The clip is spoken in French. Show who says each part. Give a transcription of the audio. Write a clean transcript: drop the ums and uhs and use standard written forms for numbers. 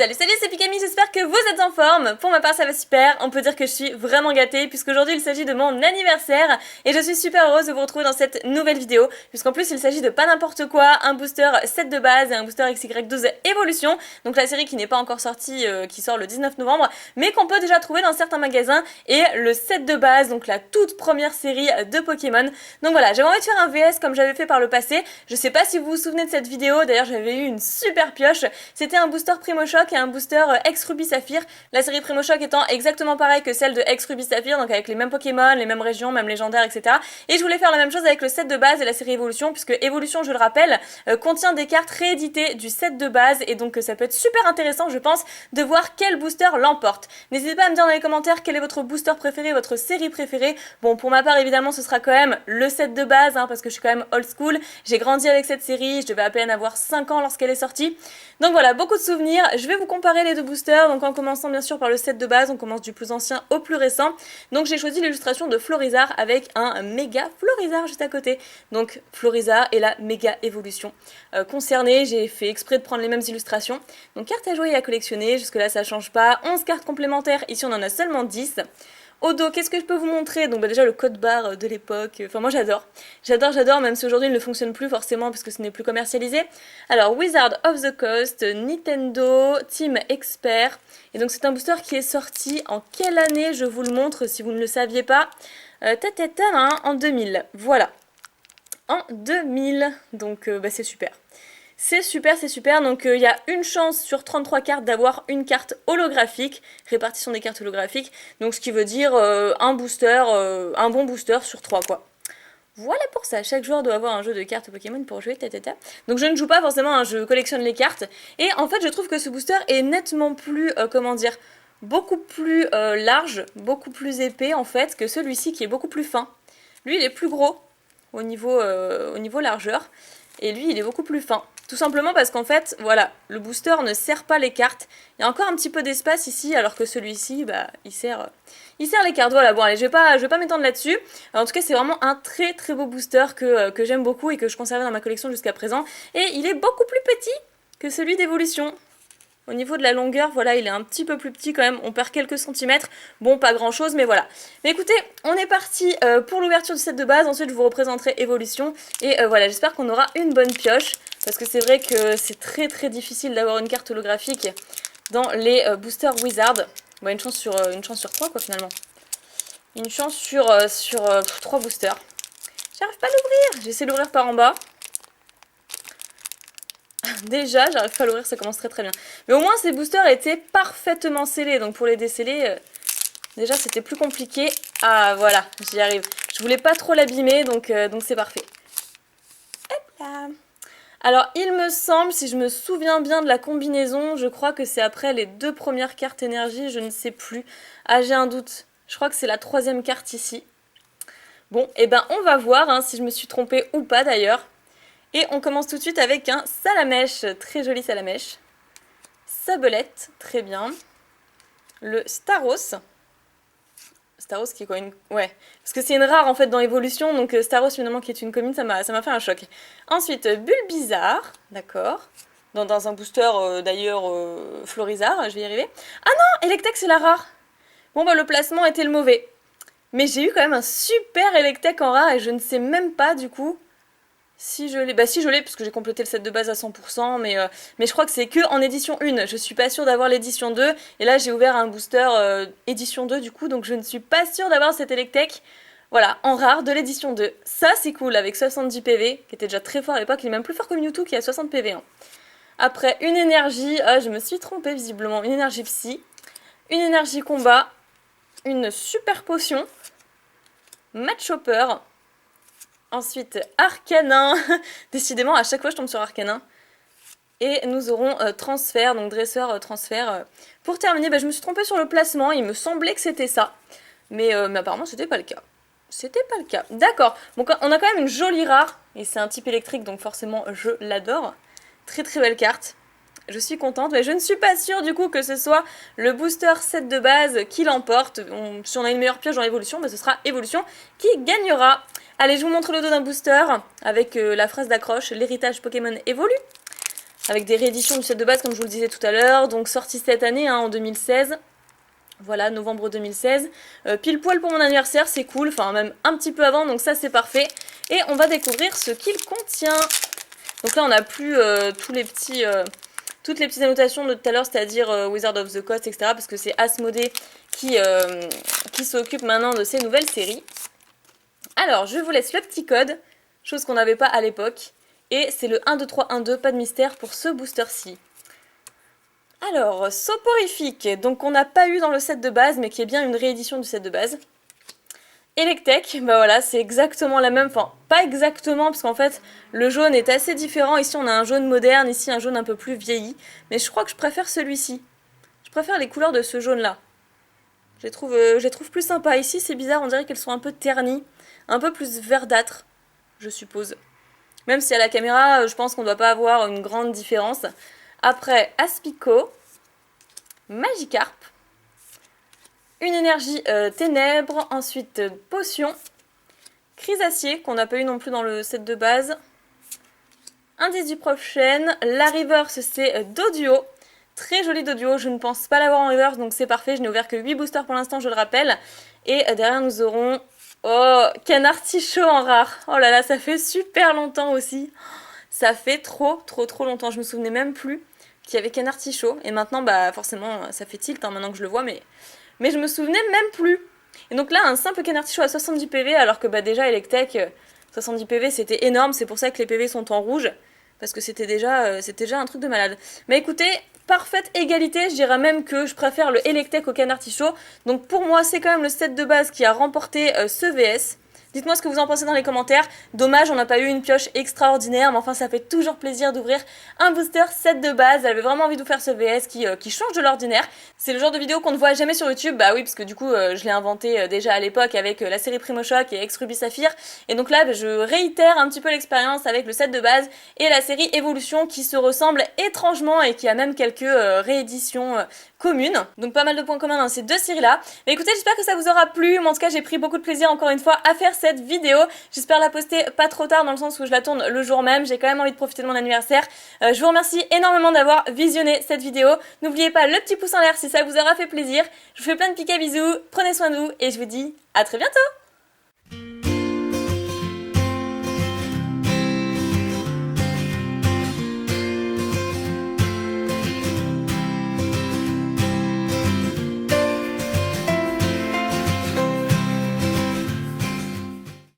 Speaker 1: Salut, c'est Pikami, j'espère que vous êtes en forme. Pour ma part, ça va super. On peut dire que je suis vraiment gâtée puisqu'aujourd'hui il s'agit de mon anniversaire et je suis super heureuse de vous retrouver dans cette nouvelle vidéo puisqu'en plus il s'agit de pas n'importe quoi, un booster 7 de base et un booster XY12 Evolution, donc la série qui n'est pas encore sortie, qui sort le 19 novembre, mais qu'on peut déjà trouver dans certains magasins, et le 7 de base, donc la toute première série de Pokémon. Donc voilà, j'avais envie de faire un VS comme j'avais fait par le passé. Je sais pas si vous vous souvenez de cette vidéo, d'ailleurs j'avais eu une super pioche. C'était un booster Primo Choc et un booster ex-Ruby Saphir. La série Primo Choc étant exactement pareille que celle de ex-Ruby Saphir, donc avec les mêmes Pokémon, les mêmes régions, même légendaires, etc. Et je voulais faire la même chose avec le set de base et la série Evolution, puisque Evolution, je le rappelle, contient des cartes rééditées du set de base, et donc ça peut être super intéressant, je pense, de voir quel booster l'emporte. N'hésitez pas à me dire dans les commentaires quel est votre booster préféré, votre série préférée. Bon, pour ma part, évidemment, ce sera quand même le set de base, hein, parce que je suis quand même old school. J'ai grandi avec cette série, je devais à peine avoir 5 ans lorsqu'elle est sortie. Donc voilà, beaucoup de souvenirs. Je vais vous comparer les deux boosters, donc en commençant bien sûr par le set de base, on commence du plus ancien au plus récent. Donc j'ai choisi l'illustration de Florizarre avec un méga Florizarre juste à côté. Donc Florizarre et la méga évolution concernée. J'ai fait exprès de prendre les mêmes illustrations. Donc cartes à jouer et à collectionner, jusque là ça change pas. 11 cartes complémentaires, ici on en a seulement 10. Au dos, qu'est-ce que je peux vous montrer? Donc déjà le code barre de l'époque, enfin moi j'adore. J'adore, même si aujourd'hui il ne fonctionne plus forcément parce que ce n'est plus commercialisé. Alors Wizard of the Coast, Nintendo, Team Expert. Et donc c'est un booster qui est sorti en quelle année? Je vous le montre si vous ne le saviez pas. En 2000, voilà. En 2000, donc c'est super. C'est super, donc il y a une chance sur 33 cartes d'avoir une carte holographique, répartition des cartes holographiques, donc ce qui veut dire un booster, un bon booster sur 3 quoi. Voilà pour ça, chaque joueur doit avoir un jeu de cartes Pokémon pour jouer, Donc je ne joue pas forcément, hein, je collectionne les cartes, et en fait je trouve que ce booster est nettement plus, beaucoup plus large, beaucoup plus épais en fait, que celui-ci qui est beaucoup plus fin. Lui il est plus gros au niveau largeur, et lui il est beaucoup plus fin. Tout simplement parce qu'en fait, voilà, le booster ne sert pas les cartes. Il y a encore un petit peu d'espace ici, alors que celui-ci, il sert les cartes. Voilà, bon allez, je vais pas m'étendre là-dessus. En tout cas, c'est vraiment un très beau booster que j'aime beaucoup et que je conservais dans ma collection jusqu'à présent. Et il est beaucoup plus petit que celui d'Evolution. Au niveau de la longueur, voilà, il est un petit peu plus petit quand même, on perd quelques centimètres, bon pas grand chose mais voilà. Mais écoutez, on est parti pour l'ouverture du set de base, ensuite je vous représenterai Evolution, et voilà, j'espère qu'on aura une bonne pioche, parce que c'est vrai que c'est très difficile d'avoir une carte holographique dans les boosters Wizard. Bon, une chance sur 3 quoi finalement. Une chance sur 3 boosters. J'arrive pas à l'ouvrir, j'essaie de l'ouvrir par en bas. Déjà, j'arrive pas à l'ouvrir, ça commence très bien. Mais au moins, ces boosters étaient parfaitement scellés. Donc pour les déceler, déjà, c'était plus compliqué. Ah, voilà, j'y arrive. Je voulais pas trop l'abîmer, donc c'est parfait. Hop là. Alors, il me semble, si je me souviens bien de la combinaison, je crois que c'est après les 2 premières cartes énergie, je ne sais plus. Ah, j'ai un doute. Je crois que c'est la 3e carte ici. Bon, et ben on va voir hein, si je me suis trompée ou pas d'ailleurs. Et on commence tout de suite avec un Salamèche, très joli Salamèche. Sabelette, très bien. Le Staros. Staros qui est quoi une... Ouais, parce que c'est une rare en fait dans Evolution, donc Staros finalement qui est une commune, ça m'a fait un choc. Ensuite, Bulbizarre, d'accord. Dans un booster d'ailleurs Florizarre, je vais y arriver. Ah non, Electek c'est la rare. Bon bah le placement était le mauvais. Mais j'ai eu quand même un super Electek en rare et je ne sais même pas du coup... Si je l'ai, si je l'ai, parce que j'ai complété le set de base à 100%, mais je crois que c'est que en édition 1. Je suis pas sûre d'avoir l'édition 2, et là j'ai ouvert un booster édition 2 du coup, donc je ne suis pas sûre d'avoir cet Electek, voilà, en rare de l'édition 2. Ça c'est cool, avec 70 PV, qui était déjà très fort à l'époque, il est même plus fort que Mewtwo qui a 60 PV. Hein. Après, une énergie, je me suis trompée visiblement, une énergie psy, une énergie combat, une super potion, Match Chopper. Ensuite, Arcanin. Décidément, à chaque fois, je tombe sur Arcanin. Et nous aurons transfert, donc dresseur, transfert. Pour terminer, je me suis trompée sur le placement. Il me semblait que c'était ça. Mais apparemment, c'était pas le cas. C'était pas le cas. D'accord. Donc, on a quand même une jolie rare. Et c'est un type électrique, donc forcément, je l'adore. Très belle carte. Je suis contente, mais je ne suis pas sûre du coup que ce soit le booster 7 de base qui l'emporte. Si on a une meilleure pioche dans l'évolution, ce sera Evolution qui gagnera. Allez, je vous montre le dos d'un booster avec la phrase d'accroche, l'héritage Pokémon évolue. avec des rééditions du set de base comme je vous le disais tout à l'heure, donc sorti cette année hein, en 2016. Voilà, novembre 2016. Pile poil pour mon anniversaire, c'est cool, enfin même un petit peu avant, donc ça c'est parfait. Et on va découvrir ce qu'il contient. Donc là on n'a plus toutes les petites annotations de tout à l'heure, c'est-à-dire Wizard of the Coast, etc. Parce que c'est Asmodée qui s'occupe maintenant de ces nouvelles séries. Alors, je vous laisse le petit code, chose qu'on n'avait pas à l'époque. Et c'est le 12312, pas de mystère pour ce booster-ci. Alors, Soporifique, donc on n'a pas eu dans le set de base, mais qui est bien une réédition du set de base. Electek, bah voilà, c'est exactement la même, enfin pas exactement, parce qu'en fait le jaune est assez différent. Ici on a un jaune moderne, ici un jaune un peu plus vieilli. Mais je crois que je préfère celui-ci. Je préfère les couleurs de ce jaune-là. Je les trouve plus sympas. Ici c'est bizarre, on dirait qu'elles sont un peu ternies, un peu plus verdâtres, je suppose. Même si à la caméra, je pense qu'on ne doit pas avoir une grande différence. Après, Aspico, Magikarp, une énergie ténèbres, ensuite potion, Chrysacier, qu'on n'a pas eu non plus dans le set de base, un 18 prochaine, la reverse c'est Doduo, très joli Doduo, je ne pense pas l'avoir en reverse donc c'est parfait, je n'ai ouvert que 8 boosters pour l'instant je le rappelle, et derrière nous aurons, oh, Canartichaud en rare, oh là là ça fait super longtemps aussi, ça fait trop longtemps, je me souvenais même plus qu'il y avait Canartichaud, et maintenant bah forcément ça fait tilt hein, maintenant que je le vois, mais je me souvenais même plus. Et donc là, un simple Canartichaud à 70 PV, alors que bah déjà Electek, 70 PV c'était énorme, c'est pour ça que les PV sont en rouge, parce que c'était déjà un truc de malade. Mais écoutez, parfaite égalité, je dirais même que je préfère le Electek au Canartichaud, donc pour moi c'est quand même le set de base qui a remporté ce VS. Dites-moi ce que vous en pensez dans les commentaires. Dommage, on n'a pas eu une pioche extraordinaire, mais enfin ça fait toujours plaisir d'ouvrir un booster set de base. J'avais vraiment envie de vous faire ce VS qui change de l'ordinaire. C'est le genre de vidéo qu'on ne voit jamais sur YouTube, bah oui, parce que du coup je l'ai inventé déjà à l'époque avec la série Primo Shock et Ex Ruby Saphir. Et donc là, je réitère un petit peu l'expérience avec le set de base et la série Evolution qui se ressemble étrangement et qui a même quelques rééditions communes. Donc pas mal de points communs dans ces deux séries-là. Mais écoutez, j'espère que ça vous aura plu. Moi, en tout cas, j'ai pris beaucoup de plaisir encore une fois à faire cette vidéo. J'espère la poster pas trop tard dans le sens où je la tourne le jour même. J'ai quand même envie de profiter de mon anniversaire. Je vous remercie énormément d'avoir visionné cette vidéo. N'oubliez pas le petit pouce en l'air si ça vous aura fait plaisir. Je vous fais plein de piques à bisous. Prenez soin de vous et je vous dis à très bientôt.